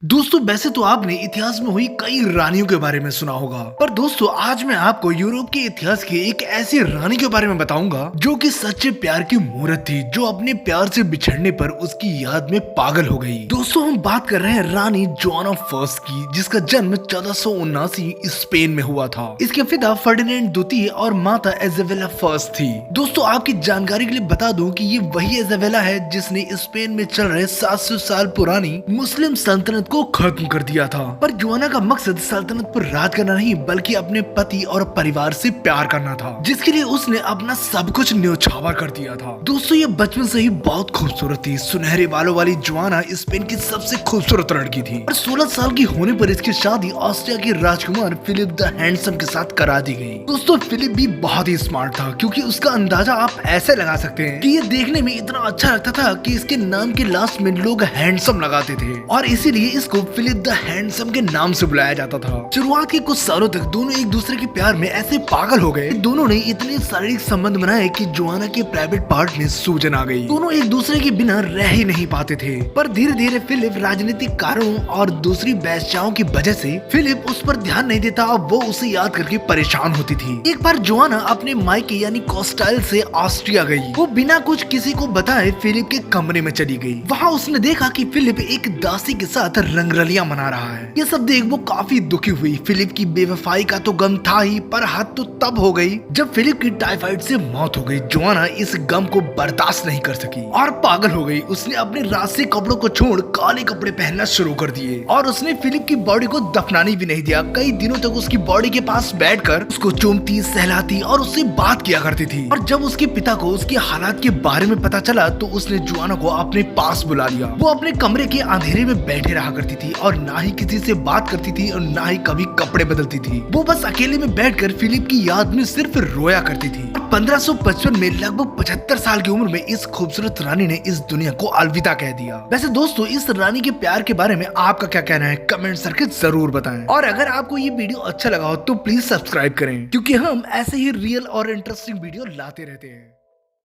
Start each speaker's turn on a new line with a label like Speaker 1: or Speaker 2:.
Speaker 1: दोस्तों वैसे तो आपने इतिहास में हुई कई रानियों के बारे में सुना होगा, पर दोस्तों आज मैं आपको यूरोप के इतिहास की एक ऐसी रानी के बारे में बताऊंगा जो कि सच्चे प्यार की मूर्त थी, जो अपने प्यार से बिछड़ने पर उसकी याद में पागल हो गई। दोस्तों हम बात कर रहे हैं रानी जोआना फर्स्ट की, जिसका जन्म 1479 स्पेन में हुआ था। इसके पिता फर्डिनेंड द्वितीय और माता इजाबेला फर्स्ट थी। दोस्तों आपकी जानकारी के लिए बता दूं कि ये वही इजाबेला है जिसने स्पेन में चल रहे 700 साल पुरानी मुस्लिम सल्तनत को खत्म कर दिया था। पर जोआना का मकसद सल्तनत पर राज करना नहीं बल्कि अपने पति और परिवार से प्यार करना था, जिसके लिए उसने अपना सब कुछ न्यौछावर कर दिया था। दोस्तों ये बचपन से ही बहुत खूबसूरत थी। सुनहरे बालों वाली जोआना स्पेन की सबसे खूबसूरत लड़की थी और 16 साल की होने पर इसकी शादी ऑस्ट्रिया के राजकुमार फिलिप द हैंडसम के साथ करा दी गई। दोस्तों फिलिप भी बहुत ही स्मार्ट था, क्योंकि उसका अंदाजा आप ऐसे लगा सकते हैं कि ये देखने में इतना अच्छा लगता था कि इसके नाम के लास्ट में लोग हैंडसम लगाते थे और इसीलिए इसको फिलिप द हैंडसम के नाम से बुलाया जाता था। शुरुआत के कुछ सालों तक दोनों एक दूसरे के प्यार में ऐसे पागल हो गए। दोनों ने इतने शारीरिक संबंध बनाए कि जोआना के प्राइवेट पार्ट में सूजन आ गई। दोनों एक दूसरे के बिना रह ही नहीं पाते थे। पर धीरे धीरे फिलिप राजनीतिक कारणों और दूसरी बेश्याओं की वजह से फिलिप उस पर ध्यान नहीं देता और वो उसे याद करके परेशान होती थी। एक बार जोआना अपने मायके यानी कोस्टाइल से ऑस्ट्रिया गई। वो बिना कुछ किसी को बताए फिलिप के कमरे में चली गई। वहाँ उसने देखा कि फिलिप एक दासी के साथ रंगरलियां मना रहा है। ये सब देख वो काफी दुखी हुई। फिलिप की बेवफाई का तो गम था ही, पर हद तो तब हो गई जब फिलिप की टाइफाइड से मौत हो गई। जोआना इस गम को बर्दाश्त नहीं कर सकी और पागल हो गई। उसने अपने रास्ते कपड़ों को छोड़ काले कपड़े पहनना शुरू कर दिए और उसने फिलिप की बॉडी को दफनाने भी नहीं दिया। कई दिनों तक उसकी बॉडी के पास बैठकर उसको चूमती, सहलाती और उससे बात किया करती थी। और जब उसके पिता को उसके हालात के बारे में पता चला तो उसने जोआना को अपने पास बुला लिया। वो अपने कमरे के अंधेरे में बैठे रहा करती थी और ना ही किसी से बात करती थी और ना ही कभी कपड़े बदलती थी। वो बस अकेले में बैठकर फिलिप की याद में सिर्फ रोया करती थी। 1555 में लगभग 75 साल की उम्र में इस खूबसूरत रानी ने इस दुनिया को अलविदा कह दिया। वैसे दोस्तों इस रानी के प्यार के बारे में आपका क्या कहना है, कमेंट करके जरूर बताएं। और अगर आपको ये वीडियो अच्छा लगा हो तो प्लीज सब्सक्राइब करें, क्योंकि हम ऐसे ही रियल और इंटरेस्टिंग वीडियो लाते रहते हैं।